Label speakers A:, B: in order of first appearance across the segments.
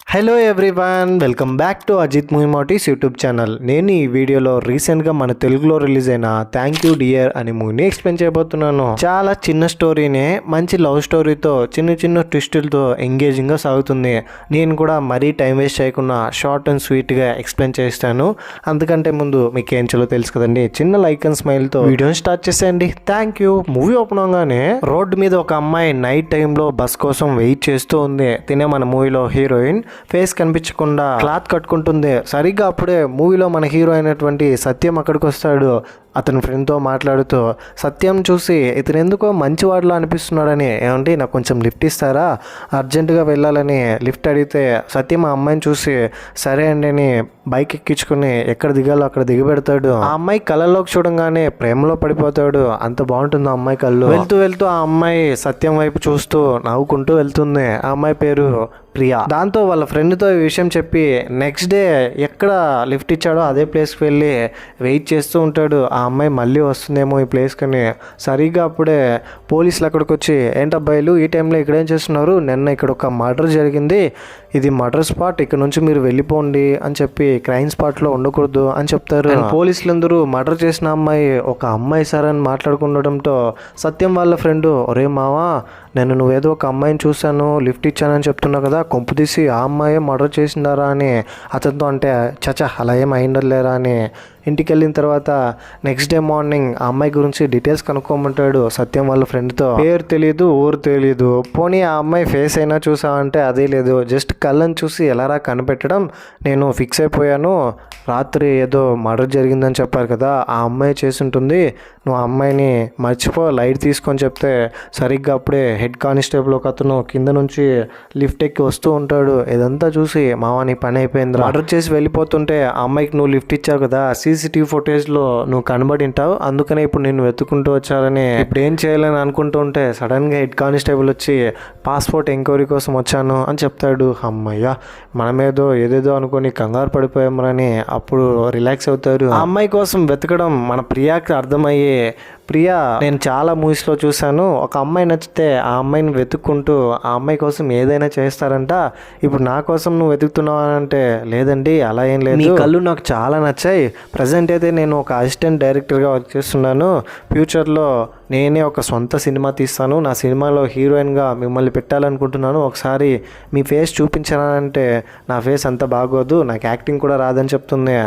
A: Hello everyone, welcome back to Ajith movie మోటీస్ YouTube channel. నేను ఈ వీడియోలో రీసెంట్గా మన తెలుగులో రిలీజ్ అయిన థ్యాంక్ యూ డియర్ అనే మూవీని ఎక్స్ప్లెయిన్ చేయబోతున్నాను. చాలా చిన్న స్టోరీనే మంచి లవ్ స్టోరీతో చిన్న చిన్న ట్విస్టులతో ఎంగేజింగ్గా సాగుతుంది. నేను కూడా మరీ టైం వేస్ట్ చేయకుండా షార్ట్ అండ్ స్వీట్గా ఎక్స్ప్లెయిన్ చేస్తాను. అందుకంటే ముందు మీకు ఏం చలో తెలుసు కదండి, చిన్న లైక్ అండ్ స్మైల్తో వీడియోని స్టార్ట్ చేసేయండి. థ్యాంక్ యూ మూవీ ఓపెన్ అవగానే రోడ్డు మీద ఒక అమ్మాయి నైట్ టైంలో బస్ కోసం వెయిట్ చేస్తూ ఉంది. తినే మన మూవీలో హీరోయిన్ ఫేస్ కనిపించకుండా క్లాత్ కట్టుకుంటుంది. సరిగ్గా అప్పుడే మూవీలో మన హీరో అయినటువంటి సత్యం అక్కడికి వస్తాడు. అతని ఫ్రెండ్తో మాట్లాడుతూ సత్యం చూసి ఇతను ఎందుకో మంచివాడిలో అనిపిస్తున్నాడని, ఏమంటే నాకు కొంచెం లిఫ్ట్ ఇస్తారా, అర్జెంటుగా వెళ్ళాలని లిఫ్ట్ అడిగితే సత్యం ఆ అమ్మాయిని చూసి సరే అండి అని బైక్ ఎక్కించుకుని ఎక్కడ దిగాలో అక్కడ దిగబెడతాడు. ఆ అమ్మాయి కళ్ళలోకి చూడంగానే ప్రేమలో పడిపోతాడు. అంత బాగుంటుంది ఆ అమ్మాయి కళ్ళు. వెళ్తూ వెళ్తూ ఆ అమ్మాయి సత్యం వైపు చూస్తూ నవ్వుకుంటూ వెళ్తుంది. ఆ అమ్మాయి పేరు ప్రియా. దాంతో వాళ్ళ ఫ్రెండ్తో ఈ విషయం చెప్పి నెక్స్ట్ డే ఎక్కడ లిఫ్ట్ ఇచ్చాడో అదే ప్లేస్కి వెళ్ళి వెయిట్ చేస్తూ ఉంటాడు. ఆ అమ్మాయి మళ్ళీ వస్తుందేమో ఈ ప్లేస్కి అని. సరిగ్గా అప్పుడే పోలీసులు అక్కడికి వచ్చి ఏంటబ్బాయిలు ఈ టైంలో ఇక్కడ ఏం చేస్తున్నారు, నిన్న ఇక్కడ ఒక మర్డర్ జరిగింది, ఇది మర్డర్ స్పాట్, ఇక్కడ నుంచి మీరు వెళ్ళిపోండి అని చెప్పి క్రైమ్ స్పాట్లో ఉండకూడదు అని చెప్తారు. పోలీసులందరూ మర్డర్ చేసిన అమ్మాయి ఒక అమ్మాయి సార్ అని మాట్లాడుకుండడంతో సత్యం వాళ్ళ ఫ్రెండ్, ఒరే మావా నేను నువ్వేదో ఒక అమ్మాయిని చూశాను లిఫ్ట్ ఇచ్చానని చెప్తున్నావు కదా, కొంపు తీసి ఆ అమ్మాయి మర్డర్ చేసిందారా అని అతనితో అంటే చచా అలా ఏం అయిండలేరా అని. ఇంటికి వెళ్ళిన తర్వాత నెక్స్ట్ డే మార్నింగ్ ఆ అమ్మాయి గురించి డీటెయిల్స్ కనుక్కోమంటాడు సత్యం వాళ్ళ ఫ్రెండ్తో. పేరు తెలీదు, ఊరు తెలీదు, పోనీ ఆ అమ్మాయి ఫేస్ అయినా చూసావంటే అదే లేదు, జస్ట్ కళ్ళని చూసి ఎలారా కనిపెట్టడం, నేను ఫిక్స్ అయిపోయాను, రాత్రి ఏదో మర్డర్ జరిగిందని చెప్పారు కదా ఆ అమ్మాయి చేసి ఉంటుంది, నువ్వు ఆ అమ్మాయిని మర్చిపో లైట్ తీసుకొని చెప్తే సరిగ్గా అప్పుడే హెడ్ కానిస్టేబుల్ ఒక అతను కింద నుంచి లిఫ్ట్ ఎక్కి వస్తూ ఉంటాడు. ఇదంతా చూసి మావా నీ పని అయిపోయింది, మర్డర్ చేసి వెళ్ళిపోతుంటే ఆ అమ్మాయికి నువ్వు లిఫ్ట్ ఇచ్చావు కదా, సీసీటీవీ ఫుటేజ్లో నువ్వు కనబడి ఉంటావు, అందుకనే ఇప్పుడు నేను వెతుకుంటూ వచ్చారని. ఇప్పుడు ఏం చేయాలని అనుకుంటూ ఉంటే సడన్గా హెడ్ కానిస్టేబుల్ వచ్చి పాస్పోర్ట్ ఎంక్వైరీ కోసం వచ్చాను అని చెప్తాడు. అమ్మయ్య మనమేదో ఏదేదో అనుకొని కంగారు పడిపోయామని అప్పుడు రిలాక్స్ అవుతారు. ఆ అమ్మాయి కోసం వెతకడం మన ప్రియాకి అర్థమయ్యి, ప్రియా నేను చాలా మూవీస్లో చూశాను, ఒక అమ్మాయి నచ్చితే ఆ అమ్మాయిని వెతుక్కుంటూ ఆ అమ్మాయి కోసం ఏదైనా చేస్తారంట, ఇప్పుడు నా కోసం నువ్వు వెతుకుతున్నావు అంటే లేదండి అలా ఏం లేదు, నీ కళ్ళు నాకు చాలా నచ్చాయి, ప్రజెంట్ అయితే నేను ఒక అసిస్టెంట్ డైరెక్టర్గా వర్క్ చేస్తున్నాను, ఫ్యూచర్లో నేనే ఒక సొంత సినిమా తీస్తాను, నా సినిమాలో హీరోయిన్గా మిమ్మల్ని పెట్టాలనుకుంటున్నాను, ఒకసారి మీ ఫేస్ చూపించానంటే నా ఫేస్ అంత బాగోదు, నాకు యాక్టింగ్ కూడా రాదని చెప్తుంది.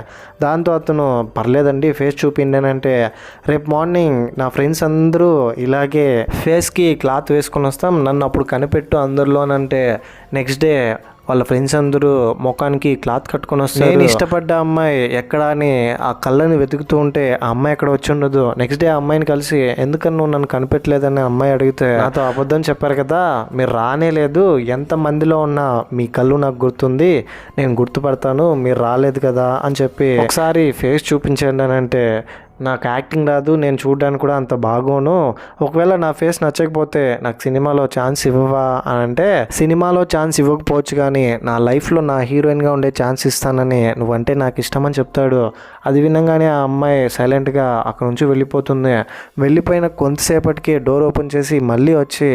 A: దాంతో అతను పర్లేదండి ఫేస్ చూపిండి అంటే రేపు మార్నింగ్ నా ఫ్రెండ్స్ అందరూ ఇలాగే ఫేస్కి క్లాత్ వేసుకొని వస్తాం, నన్ను అప్పుడు కనిపెట్టు అందరిలోనంటే నెక్స్ట్ డే వాళ్ళ ఫ్రెండ్స్ అందరూ ముఖానికి క్లాత్ కట్టుకొని వస్తారు. నేను ఇష్టపడ్డ అమ్మాయి ఎక్కడ అని ఆ కళ్ళని వెతుకుతూ ఉంటే ఆ అమ్మాయి ఎక్కడ వచ్చి ఉండదు. నెక్స్ట్ డే ఆ అమ్మాయిని కలిసి ఎందుకని నువ్వు నన్ను కనిపెట్టలేదని అమ్మాయి అడిగితే నాతో అబద్ధం చెప్పారు కదా, మీరు రానే లేదు, ఎంత మందిలో ఉన్నా మీ కళ్ళు నాకు గుర్తుంది, నేను గుర్తుపడతాను, మీరు రాలేదు కదా అని చెప్పి ఒకసారి ఫేస్ చూపించండి అని అంటే నాకు యాక్టింగ్ రాదు, నేను చూడడానికి కూడా అంత బాగోను, ఒకవేళ నా ఫేస్ నచ్చకపోతే నాకు సినిమాలో ఛాన్స్ ఇవ్వవా అని అంటే సినిమాలో ఛాన్స్ ఇవ్వకపోవచ్చు కానీ నా లైఫ్లో నా హీరోయిన్గా ఉండే ఛాన్స్ ఇస్తానని, నువ్వంటే నాకు ఇష్టమని చెప్తాడు. అది వినగానే ఆ అమ్మాయి సైలెంట్గా అక్కడ నుంచి వెళ్ళిపోతుంది. వెళ్ళిపోయిన కొంతసేపటికి డోర్ ఓపెన్ చేసి మళ్ళీ వచ్చి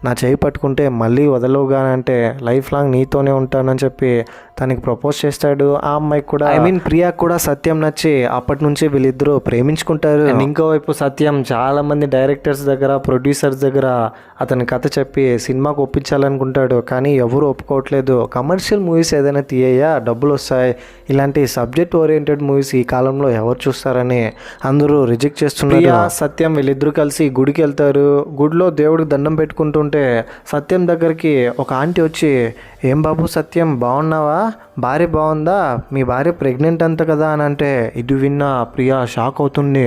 A: నా చేయి పట్టుకుంటే మళ్ళీ వదలవుగానంటే లైఫ్ లాంగ్ నీతోనే ఉంటానని చెప్పి తనకి ప్రపోజ్ చేస్తాడు. ఆ అమ్మాయికి కూడా ప్రియాకి కూడా సత్యం నచ్చి అప్పటి నుంచి వీళ్ళిద్దరూ ప్రేమించుకుంటారు. ఇంకోవైపు సత్యం చాలా మంది డైరెక్టర్స్ దగ్గర ప్రొడ్యూసర్స్ దగ్గర అతని కథ చెప్పి సినిమాకు ఒప్పించాలనుకుంటాడు, కానీ ఎవరు ఒప్పుకోవట్లేదు. కమర్షియల్ మూవీస్ ఏదైనా తీయ్యా డబ్బులు వస్తాయి, ఇలాంటి సబ్జెక్ట్ ఓరియంటెడ్ మూవీస్ ఈ కాలంలో ఎవరు చూస్తారని అందరూ రిజెక్ట్ చేస్తున్నారు. సత్యం వీళ్ళిద్దరూ కలిసి గుడికి వెళ్తారు. గుడిలో దేవుడికి దండం పెట్టుకుంటుంటే సత్యం దగ్గరికి ఒక ఆంటీ వచ్చి, ఏం బాబు సత్యం బాగున్నావా, భార్య బాగుందా, మీ భార్య ప్రెగ్నెంట్ అంత కదా అని అంటే ఇది విన్న ప్రియా షాక్ అవుతుంది.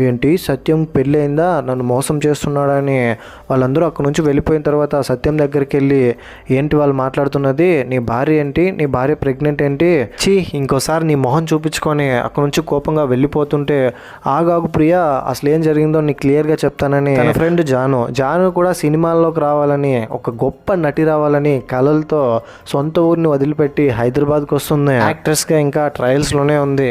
A: ఏంటి సత్యం పెళ్ళి అయిందా, నన్ను మోసం చేస్తున్నాడని. వాళ్ళందరూ అక్కడ నుంచి వెళ్ళిపోయిన తర్వాత సత్యం దగ్గరికి వెళ్ళి ఏంటి వాళ్ళు మాట్లాడుతున్నది, నీ భార్య ఏంటి, నీ భార్య ప్రెగ్నెంట్ ఏంటి, చీ ఇంకోసారి నీ మొహం చూపించుకొని అక్కడ నుంచి కోపంగా వెళ్ళిపోతుంటే ఆగాగు ప్రియా అసలు ఏం జరిగిందో నీకు క్లియర్గా చెప్తానని తన ఫ్రెండ్ జాను కూడా సినిమాల్లోకి రావాలని, ఒక గొప్ప నటి రావాలని కలలతో సొంత ఊరిని వదిలిపెట్టి హైదరాబాద్ హైదరాబాద్కి వస్తుంది. యాక్ట్రెస్గా ఇంకా ట్రయల్స్లోనే ఉంది.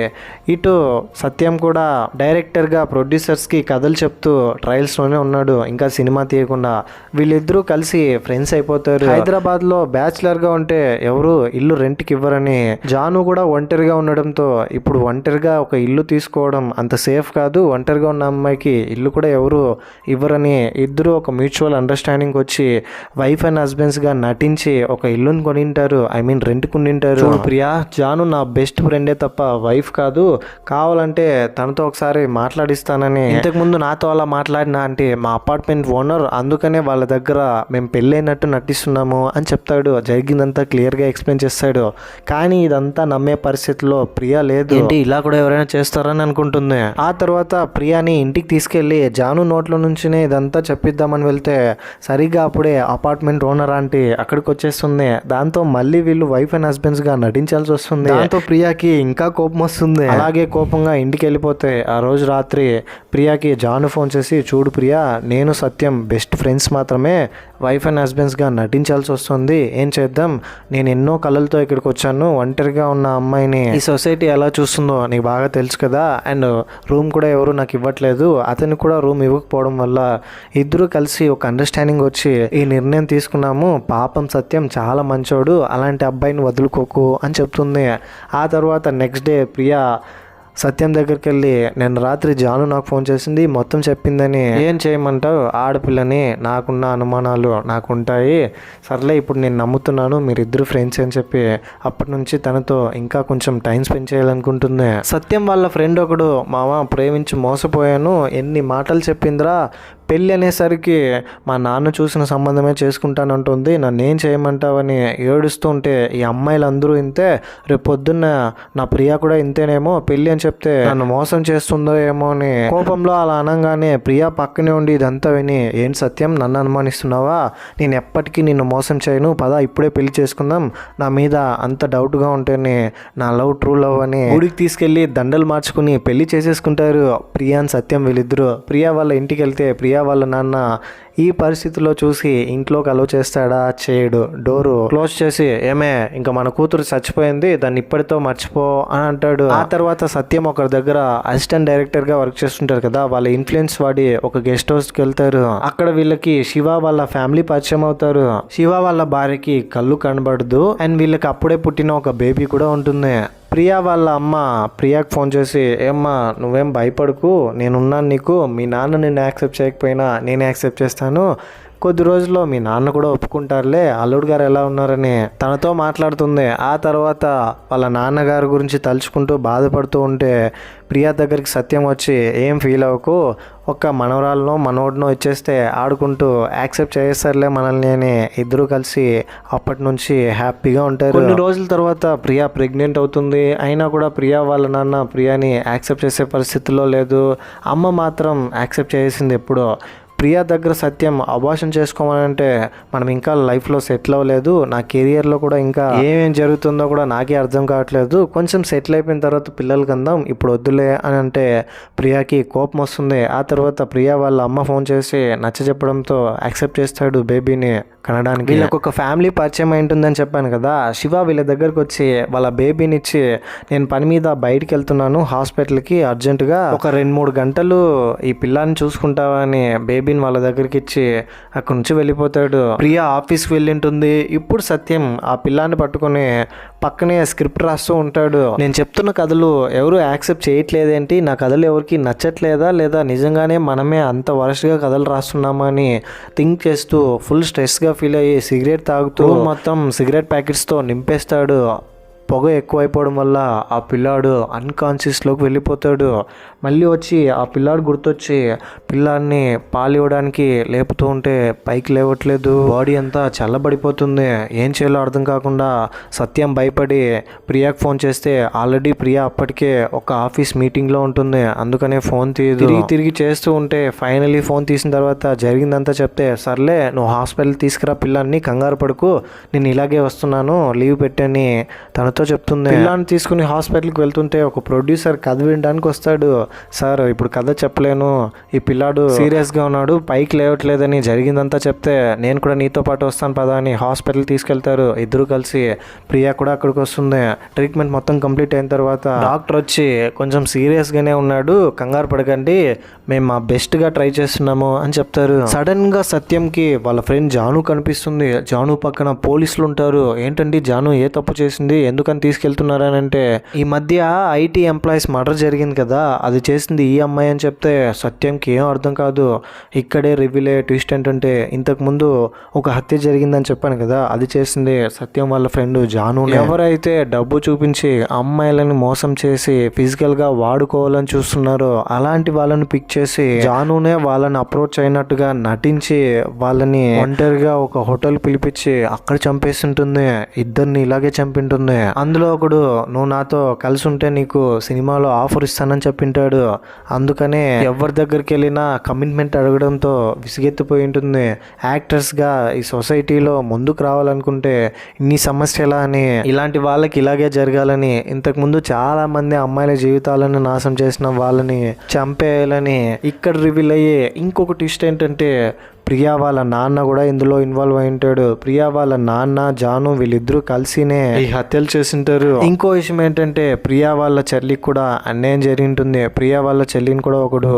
A: ఇటు సత్యం కూడా డైరెక్టర్గా ప్రొడ్యూసర్స్కి కథలు చెప్తూ ట్రయల్స్లోనే ఉన్నాడు, ఇంకా సినిమా తీయకుండా. వీళ్ళిద్దరూ కలిసి ఫ్రెండ్స్ అయిపోతారు. హైదరాబాద్లో బ్యాచులర్గా ఉంటే ఎవరు ఇల్లు రెంట్కి ఇవ్వరని, జాను కూడా ఒంటరిగా ఉండడంతో ఇప్పుడు ఒంటరిగా ఒక ఇల్లు తీసుకోవడం అంత సేఫ్ కాదు, ఒంటరిగా ఉన్న అమ్మాయికి ఇల్లు కూడా ఎవరు ఇవ్వరని ఇద్దరు ఒక మ్యూచువల్ అండర్స్టాండింగ్ వచ్చి వైఫ్ అండ్ హస్బెండ్స్గా నటించి ఒక ఇల్లుని కొనింటారు. రెంట్ కొనింటారు. ప్రియా, జాను నా బెస్ట్ ఫ్రెండే తప్ప వైఫ్ కాదు, కావాలంటే తనతో ఒకసారి మాట్లాడిస్తానని. ఇంతకుముందు నాతో అలా మాట్లాడినా అంటే మా అపార్ట్మెంట్ ఓనర్, అందుకనే వాళ్ళ దగ్గర మేము పెళ్ళైనట్టు నటిస్తున్నాము అని చెప్తాడు. జరిగిందంతా క్లియర్గా ఎక్స్ప్లెయిన్ చేస్తాడు. కానీ ఇదంతా నమ్మే పరిస్థితిలో ప్రియా లేదు. ఏంటి ఇలా కూడా ఎవరైనా చేస్తారని అనుకుంటుంది. ఆ తర్వాత ప్రియాని ఇంటికి తీసుకెళ్లి జాను నోట్లో నుంచినే ఇదంతా చెప్పిద్దామని వెళ్తే సరిగ్గా అప్పుడే అపార్ట్మెంట్ ఓనర్ ఆంటీ అక్కడికి వచ్చేస్తుంది. దాంతో మళ్ళీ వీళ్ళు వైఫ్ అండ్ హస్బెండ్స్ గా నటించాల్సి వస్తుంది. దాంతో ప్రియాకి ఇంకా కోపం వస్తుంది. అలాగే కోపంగా ఇంటికి వెళ్ళిపోతే ఆ రోజు రాత్రి ప్రియాకి జాను ఫోన్ చేసి, చూడు ప్రియా, నేను సత్యం బెస్ట్ ఫ్రెండ్స్ మాత్రమే, వైఫ్ అండ్ హస్బెండ్స్గా నటించాల్సి వస్తుంది, ఏం చేద్దాం, నేను ఎన్నో కళలతో ఇక్కడికి వచ్చాను, ఒంటరిగా ఉన్న అమ్మాయిని ఈ సొసైటీ ఎలా చూస్తుందో నీకు బాగా తెలుసు కదా, అండ్ రూమ్ కూడా ఎవరు నాకు ఇవ్వట్లేదు, అతనికి కూడా రూమ్ ఇవ్వకపోవడం వల్ల ఇద్దరు కలిసి ఒక అండర్స్టాండింగ్ వచ్చి ఈ నిర్ణయం తీసుకున్నాము, పాపం సత్యం చాలా మంచోడు, అలాంటి అబ్బాయిని వదులుకోకు అని చెప్తుంది. ఆ తర్వాత నెక్స్ట్ డే ప్రియా సత్యం దగ్గరికి వెళ్ళి, నేను రాత్రి జాను నాకు ఫోన్ చేసింది, మొత్తం చెప్పిందని, ఏం చేయమంటావు, ఆడపిల్లని, నాకున్న అనుమానాలు నాకుంటాయి, సర్లే ఇప్పుడు నేను నమ్ముతున్నాను మీరిద్దరు ఫ్రెండ్స్ అని చెప్పి అప్పటి నుంచి తనతో ఇంకా కొంచెం టైం స్పెండ్ చేయాలనుకుంటుంది. సత్యం వాళ్ళ ఫ్రెండ్ ఒకడు, మామ ప్రేమించి మోసపోయాను, ఎన్ని మాటలు చెప్పిందిరా, పెళ్ళి అనేసరికి మా నాన్న చూసిన సంబంధమే చేసుకుంటానంటుంది, నన్ను ఏం చేయమంటావని ఏడుస్తూ ఉంటే, ఈ అమ్మాయిలు అందరూ ఇంతే, రేపు పొద్దున్న నా ప్రియా కూడా ఇంతేనేమో, పెళ్ళి అని చెప్తే నన్ను మోసం చేస్తుందో ఏమో అని కోపంలో అలా అనగానే ప్రియా పక్కనే ఉండి ఇదంతా విని, ఏంటి సత్యం నన్ను అనుమానిస్తున్నావా, నేను ఎప్పటికీ నిన్ను మోసం చేయను, పద ఇప్పుడే పెళ్లి చేసుకుందాం, నా మీద అంత డౌట్గా ఉంటేనే నా లవ్ ట్రూ లవ్ అని గుడికి తీసుకెళ్లి దండలు మార్చుకుని పెళ్లి చేసేసుకుంటారు ప్రియా అని సత్యం వీళ్ళిద్దరు. ప్రియా వాళ్ళ ఇంటికి వెళ్తే ప్రియా వాళ్ళ నాన్న ఈ పరిస్థితిలో చూసి ఇంట్లోకి అలో చేస్తాడా, చేయడు, డోరు క్లోజ్ చేసి, ఏమే ఇంకా మన కూతురు చచ్చిపోయింది, దాన్ని ఇప్పటితో మర్చిపో అని అంటాడు. ఆ తర్వాత సత్యం ఒకరి దగ్గర అసిస్టెంట్ డైరెక్టర్ గా వర్క్ చేస్తుంటారు కదా, వాళ్ళ ఇన్ఫ్లుయెన్స్ వాడి ఒక గెస్ట్ హౌస్ కి వెళ్తారు. అక్కడ వీళ్ళకి శివ వాళ్ళ ఫ్యామిలీ పరిచయం అవుతారు. శివ వాళ్ళ భార్యకి కళ్ళు కనబడదు, అండ్ వీళ్ళకి అప్పుడే పుట్టిన ఒక బేబీ కూడా ఉంటుంది. ప్రియా వాళ్ళ అమ్మ ప్రియాకి ఫోన్ చేసి, ఏమ్మా నువ్వేం భయపడకు, నేనున్నాను నీకు, మీ నాన్న నిన్ను యాక్సెప్ట్ చేయకపోయినా నేను యాక్సెప్ట్ చేస్తాను, కొద్ది రోజుల్లో మీ నాన్న కూడా ఒప్పుకుంటారులే, అల్లుడు గారు ఎలా ఉన్నారని తనతో మాట్లాడుతుంది. ఆ తర్వాత వాళ్ళ నాన్నగారి గురించి తలుచుకుంటూ బాధపడుతూ ఉంటే ప్రియా దగ్గరికి సత్యం వచ్చి, ఏం ఫీల్ అవ్వకు, ఒక మనవరాలనో మనోడినో ఇచ్చేస్తే ఆడుకుంటూ యాక్సెప్ట్ చేస్తారులే మనల్ని అని ఇద్దరు కలిసి అప్పటి నుంచి హ్యాపీగా ఉంటారు. కొన్ని రోజుల తర్వాత ప్రియా ప్రెగ్నెంట్ అవుతుంది. అయినా కూడా ప్రియా వాళ్ళ నాన్న ప్రియాని యాక్సెప్ట్ చేసే పరిస్థితుల్లో లేదు. అమ్మ మాత్రం యాక్సెప్ట్ చేసింది ఎప్పుడో. ప్రియా దగ్గర సత్యం అబార్షన్ చేసుకోవాలంటే మనం ఇంకా లైఫ్లో సెటిల్ అవ్వలేదు, నా కెరియర్లో కూడా ఇంకా ఏమేం జరుగుతుందో కూడా నాకే అర్థం కావట్లేదు, కొంచెం సెటిల్ అయిపోయిన తర్వాత పిల్లలకి అందాం, ఇప్పుడు వద్దులే అని అంటే ప్రియాకి కోపం వస్తుంది. ఆ తర్వాత ప్రియా వాళ్ళ అమ్మ ఫోన్ చేసి నచ్చ చెప్పడంతో యాక్సెప్ట్ చేస్తాడు బేబీని కనడానికి. వీళ్ళకి ఒక ఫ్యామిలీ పరిచయం ఉంటుందని చెప్పాను కదా, శివ వీళ్ళ దగ్గరకు వచ్చి వాళ్ళ బేబీని ఇచ్చి, నేను పని మీద బయటికి వెళ్తున్నాను హాస్పిటల్కి అర్జెంటుగా, ఒక 2-3 గంటలు ఈ పిల్లాన్ని చూసుకుంటావా అని బేబీని వాళ్ళ దగ్గరికి ఇచ్చి అక్కడి నుంచి వెళ్ళిపోతాడు. ప్రియా ఆఫీస్కి వెళ్ళింటుంది. ఇప్పుడు సత్యం ఆ పిల్లాన్ని పట్టుకొని పక్కనే స్క్రిప్ట్ రాస్తూ ఉంటాడు. నేను చెప్తున్న కథలు ఎవరు యాక్సెప్ట్ చేయట్లేదేంటి, నా కథలు ఎవరికి నచ్చట్లేదా, లేదా నిజంగానే మనమే అంత వరస్ట్గా కథలు రాస్తున్నామా అని థింక్ చేస్తూ ఫుల్ స్ట్రెస్గా ఫీల్ అయ్యి సిగరెట్ తాగుతూ మొత్తం సిగరెట్ ప్యాకెట్స్తో నింపేస్తాడు. పొగ ఎక్కువైపోవడం వల్ల ఆ పిల్లాడు అన్కాన్షియస్లోకి వెళ్ళిపోతాడు. మళ్ళీ వచ్చి ఆ పిల్లాడు గుర్తొచ్చి పిల్లాడిని పాలు ఇవ్వడానికి లేపుతూ ఉంటే పైకి లేవట్లేదు, బాడీ అంతా చల్లబడిపోతుంది. ఏం చేయాలో అర్థం కాకుండా సత్యం భయపడి ప్రియాకి ఫోన్ చేస్తే ఆల్రెడీ ప్రియా అప్పటికే ఒక ఆఫీస్ మీటింగ్లో ఉంటుంది, అందుకనే ఫోన్ తీయదు. తిరిగి చేస్తూ ఉంటే ఫైనలీ ఫోన్ తీసిన తర్వాత జరిగిందంతా చెప్తే, సర్లే నువ్వు హాస్పిటల్ తీసుకురా పిల్లాన్ని, కంగారు పడుకు, నేను ఇలాగే వస్తున్నాను లీవ్ పెట్టని తనతో కథతో చెప్తుంది. పిల్లాన్ని తీసుకుని హాస్పిటల్కి వెళ్తుంటే ఒక ప్రొడ్యూసర్ కథ వినడానికి వస్తాడు. సార్ ఇప్పుడు కథ చెప్పలేను, ఈ పిల్లాడు సీరియస్గా ఉన్నాడు, పైకి లేవట్లేదని జరిగిందంతా చెప్తే నేను కూడా నీతో పాటు వస్తాను పదా అని హాస్పిటల్ తీసుకెళ్తారు. ఇద్దరు కలిసి ప్రియా కూడా అక్కడికి వస్తుంది. ట్రీట్మెంట్ మొత్తం కంప్లీట్ అయిన తర్వాత డాక్టర్ వచ్చి కొంచెం సీరియస్గానే ఉన్నాడు, కంగారు పడకండి, మేము మా బెస్ట్గా ట్రై చేస్తున్నాము అని చెప్తారు. సడన్గా సత్యంకి వాళ్ళ ఫ్రెండ్ జాను కనిపిస్తుంది. జాను పక్కన పోలీసులు ఉంటారు. ఏంటండి జాను ఏ తప్పు చేసింది, ఎందుకని తీసుకెళ్తున్నారని అంటే, ఈ మధ్య ఐటీ ఎంప్లాయీస్ మర్డర్ జరిగింది కదా, అది చేసింది ఈ అమ్మాయి అని చెప్తే సత్యంకి ఏం అర్థం కాదు. ఇక్కడే రివీల్ అయ్యే ట్విస్ట్ ఏంటంటే, ఇంతకుముందు ఒక హత్య జరిగిందని చెప్పాను కదా, అది చేసింది సత్యం వాళ్ళ ఫ్రెండ్ జాను. ఎవరైతే డబ్బు చూపించి అమ్మాయిలను మోసం చేసి ఫిజికల్గా వాడుకోవాలని చూస్తున్నారో అలాంటి వాళ్ళని పిక్ చేసి జానునే వాళ్ళని అప్రోచ్ అయినట్టుగా నటించి వాళ్ళని ఒంటరిగా ఒక హోటల్ పిలిపించి అక్కడ చంపేస్తుంటుంది. ఇద్దరిని ఇలాగే చంపింటుంది. అందులో ఒకడు నువ్వు నాతో కలిసి ఉంటే నీకు సినిమాలో ఆఫర్ ఇస్తానని చెప్పింటాడు. అందుకనే ఎవరి దగ్గరికి వెళ్ళినా కమిట్మెంట్ అడగడంతో విసిగెత్తిపోయి ఉంటుంది. యాక్టర్స్గా ఈ సొసైటీలో ముందుకు రావాలనుకుంటే ఇన్ని సమస్యలా అని, ఇలాంటి వాళ్ళకి ఇలాగే జరగాలని, ఇంతకుముందు చాలా మంది అమ్మాయిల జీవితాలను నాశనం చేసిన వాళ్ళని చంపేయాలని ఇక్కడ రివీల్ అయ్యే ఇంకొక ట్విస్ట్ ఏంటంటే, ప్రియా వాళ్ళ నాన్న కూడా ఇందులో ఇన్వాల్వ్ అయి ఉంటాడు. ప్రియా వాళ్ళ నాన్న జాను వీళ్ళిద్దరూ కలిసినే ఈ హత్యలు చేసింటారు. ఇంకో విషయం ఏంటంటే, ప్రియా వాళ్ళ చెల్లికి కూడా అన్యాయం జరిగింటుంది. ప్రియా వాళ్ళ చెల్లిని కూడా ఒకడు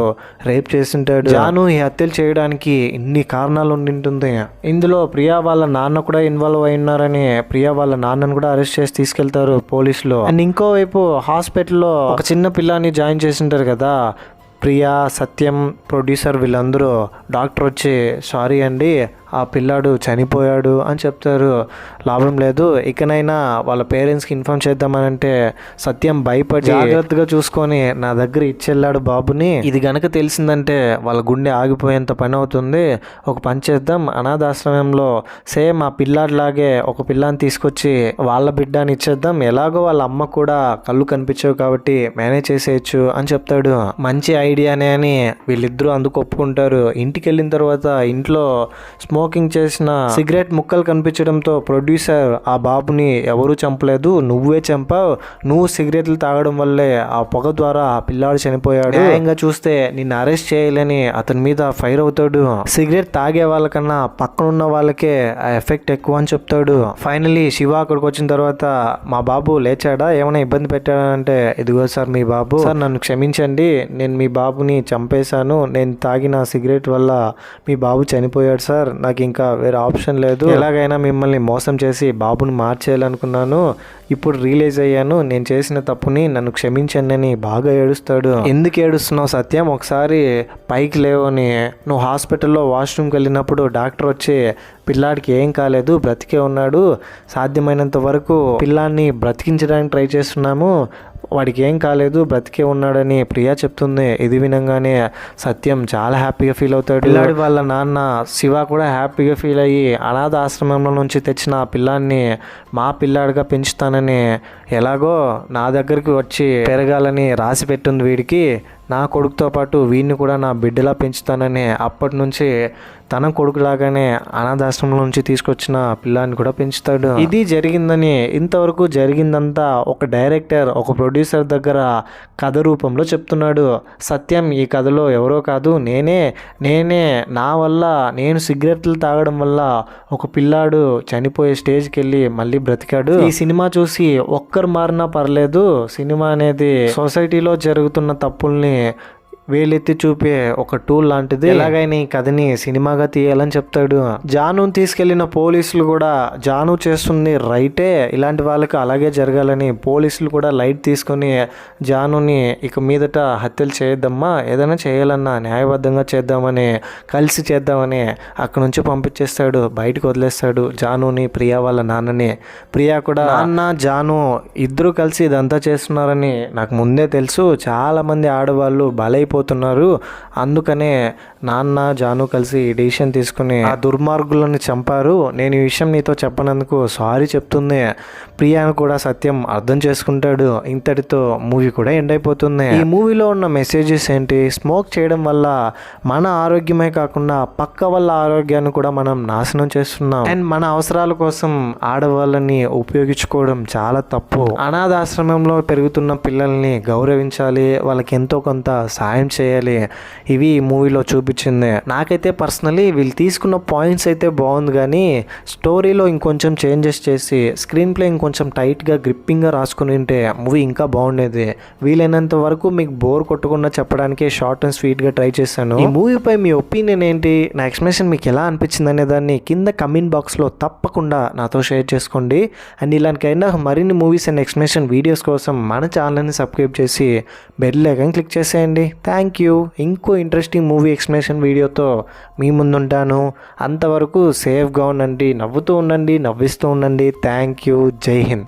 A: రేప్ చేసింటాడు. జాను ఈ హత్యలు చేయడానికి ఇన్ని కారణాలు ఉండింటుంది. ఇందులో ప్రియా వాళ్ళ నాన్న కూడా ఇన్వాల్వ్ అయి ఉన్నారని ప్రియా వాళ్ళ నాన్నను కూడా అరెస్ట్ చేసి తీసుకెళ్తారు పోలీసులు. అండ్ ఇంకోవైపు హాస్పిటల్లో ఒక చిన్న పిల్లాన్ని జాయిన్ చేసింటారు కదా, ప్రియా, సత్యం, ప్రొడ్యూసర్ వీళ్ళందరూ. డాక్టర్ వచ్చి సారీ అండి, ఆ పిల్లాడు చనిపోయాడు అని చెప్తారు. లాభం లేదు, ఇకనైనా వాళ్ళ పేరెంట్స్కి ఇన్ఫార్మ్ చేద్దామని అంటే సత్యం భయపడి జాగ్రత్తగా చూసుకొని నా దగ్గర ఇచ్చెళ్ళాడు బాబుని, ఇది గనక తెలిసిందంటే వాళ్ళ గుండె ఆగిపోయేంత పని అవుతుంది. ఒక పని చేద్దాం, అనాథాశ్రమంలో సేమ్ ఆ పిల్లాడిలాగే ఒక పిల్లాన్ని తీసుకొచ్చి వాళ్ళ బిడ్డని ఇచ్చేద్దాం, ఎలాగో వాళ్ళ అమ్మ కూడా కళ్ళు కనిపించవు కాబట్టి మేనేజ్ చేసేయచ్చు అని చెప్తాడు. మంచి ఐడియానే అని వీళ్ళిద్దరూ అందుకు ఒప్పుకుంటారు. ఇంటికి వెళ్ళిన తర్వాత ఇంట్లో స్మోకింగ్ చేసిన సిగరెట్ ముక్కలు కనిపించడంతో ప్రొడ్యూసర్ ఆ బాబుని ఎవరూ చంపలేదు, నువ్వే చంపావు, నువ్వు సిగరెట్లు తాగడం వల్లే ఆ పొగ ద్వారా ఆ పిల్లాడు చనిపోయాడు, న్యాయంగా చూస్తే నిన్ను అరెస్ట్ చేయాలని అతని మీద ఫైర్ అవుతాడు. సిగరెట్ తాగే వాళ్ళకన్నా పక్కనున్న వాళ్ళకే ఆ ఎఫెక్ట్ ఎక్కువ అని చెప్తాడు. ఫైనలీ శివ అక్కడికి వచ్చిన తర్వాత మా బాబు లేచాడా, ఏమైనా ఇబ్బంది పెట్టాడా అంటే, ఇదిగో సార్ మీ బాబు, సార్ నన్ను క్షమించండి, నేను మీ బాబుని చంపేశాను, నేను తాగిన సిగరెట్ వల్ల మీ బాబు చనిపోయాడు సార్, నాకు ఇంకా వేరే ఆప్షన్ లేదు, ఎలాగైనా మిమ్మల్ని మోసం చేసి బాబుని మార్చేయాలనుకున్నాను, ఇప్పుడు రియలైజ్ అయ్యాను నేను చేసిన తప్పుని, నన్ను క్షమించండి అని బాగా ఏడుస్తాడు. ఎందుకు ఏడుస్తున్నావు సత్యం, ఒకసారి పైకి లేవని, నువ్వు హాస్పిటల్లో వాష్రూమ్కి వెళ్ళినప్పుడు డాక్టర్ వచ్చి పిల్లాడికి ఏం కాలేదు, బ్రతికే ఉన్నాడు, సాధ్యమైనంత వరకు పిల్లాన్ని బ్రతికించడానికి ట్రై చేస్తున్నాము, వాడికి ఏం కాలేదు, బ్రతికే ఉన్నాడని ప్రియా చెప్తుంది. ఇది వినంగానే సత్యం చాలా హ్యాపీగా ఫీల్ అవుతాడు. పిల్లాడి వాళ్ళ నాన్న శివ కూడా హ్యాపీగా ఫీల్ అయ్యి అనాథ ఆశ్రమంలో నుంచి తెచ్చిన ఆ పిల్లాన్ని మా పిల్లాడిగా పెంచుతానని, ఎలాగో నా దగ్గరికి వచ్చి పెరగాలని రాసి పెట్టింది వీడికి, నా కొడుకుతో పాటు వీడిని కూడా నా బిడ్డలా పెంచుతానని అప్పటి నుంచి తన కొడుకులాగానే అనాథాశ్రమం నుంచి తీసుకొచ్చిన పిల్లాన్ని కూడా పెంచుతాడు. ఇది జరిగిందని, ఇంతవరకు జరిగిందంతా ఒక డైరెక్టర్, ఒక ప్రొడ్యూసర్ దగ్గర కథ రూపంలో చెప్తున్నాడు. సత్యం ఈ కథలో ఎవరో కాదు, నేనే నా వల్ల, నేను సిగరెట్లు తాగడం వల్ల ఒక పిల్లాడు చనిపోయే స్టేజ్కి వెళ్ళి మళ్ళీ బ్రతికాడు. ఈ సినిమా చూసి ఒక్కరు మారినా పర్లేదు, సినిమా అనేది సొసైటీలో జరుగుతున్న తప్పుల్ని వేలెత్తి చూపే ఒక టూల్ లాంటిది, ఎలాగైనా ఈ కథని సినిమాగా తీయాలని చెప్తాడు. జానుని తీసుకెళ్లిన పోలీసులు కూడా జాను చేస్తుంది రైటే, ఇలాంటి వాళ్ళకి అలాగే జరగాలని పోలీసులు కూడా లైట్ తీసుకొని జానుని ఇక మీదట హత్యలు చేయొద్దమ్మా, ఏదైనా చేయాలన్నా న్యాయబద్ధంగా చేద్దామని, కలిసి చేద్దామని అక్కడ నుంచి పంపించేస్తాడు, బయటకు వదిలేస్తాడు జానుని, ప్రియా వాళ్ళ నాన్నని. ప్రియా కూడా నాన్న జాను ఇద్దరు కలిసి ఇదంతా చేస్తున్నారని నాకు ముందే తెలుసు, చాలా మంది ఆడవాళ్ళు బలైపోయి విడిపోతున్నారు. అందుకనే నాన్న జాను కలిసి డెసిషన్ తీసుకుని ఆ దుర్మార్గులను చంపారు. నేను ఈ విషయం నీతో చెప్పనందుకు సారీ చెప్తుంది. ప్రియాను కూడా సత్యం అర్థం చేసుకుంటాడు. ఇంతటితో మూవీ కూడా ఎండ్ అయిపోతుంది. ఈ మూవీలో ఉన్న మెసేజెస్ ఏంటి? స్మోక్ చేయడం వల్ల మన ఆరోగ్యమే కాకుండా పక్క వాళ్ళ ఆరోగ్యాన్ని కూడా మనం నాశనం చేస్తున్నాం. అండ్ మన అవసరాల కోసం ఆడవాళ్ళని ఉపయోగించుకోవడం చాలా తప్పు. అనాథాశ్రమంలో పెరుగుతున్న పిల్లల్ని గౌరవించాలి, వాళ్ళకి ఎంతో కొంత సాయం చేయాలి. ఇవి ఈ మూవీలో చూపించింది. నాకైతే పర్సనలీ వీళ్ళు తీసుకున్న పాయింట్స్ అయితే బాగుంది, కానీ స్టోరీలో ఇంకొంచెం చేంజెస్ చేసి స్క్రీన్ ప్లే ఇంకొంచెం టైట్గా గ్రిప్పింగ్గా రాసుకుని ఉంటే మూవీ ఇంకా బాగుండేది. వీలైనంత వరకు మీకు బోర్ కొట్టకుండా చెప్పడానికి షార్ట్ అండ్ స్వీట్గా ట్రై చేశాను. ఈ మూవీపై మీ ఒపీనియన్ ఏంటి, నా ఎక్స్ప్లెనేషన్ మీకు ఎలా అనిపించింది అనే దాన్ని కింద కమెంట్ బాక్స్లో తప్పకుండా నాతో షేర్ చేసుకోండి. అండ్ ఇలాంటికైనా మరిన్ని మూవీస్ అండ్ ఎక్స్ప్లెనేషన్ వీడియోస్ కోసం మన ఛానల్ని సబ్స్క్రైబ్ చేసి బెల్ ఐకాన్ క్లిక్ చేసేయండి. Thank you. ఇంకో ఇంట్రెస్టింగ్ మూవీ ఎక్స్ప్లెనేషన్ వీడియోతో మీ ముందుంటాను. అంతవరకు సేఫ్గా ఉండండి, నవ్వుతూ ఉండండి, నవ్విస్తూ ఉండండి. Thank you. జై హింద్.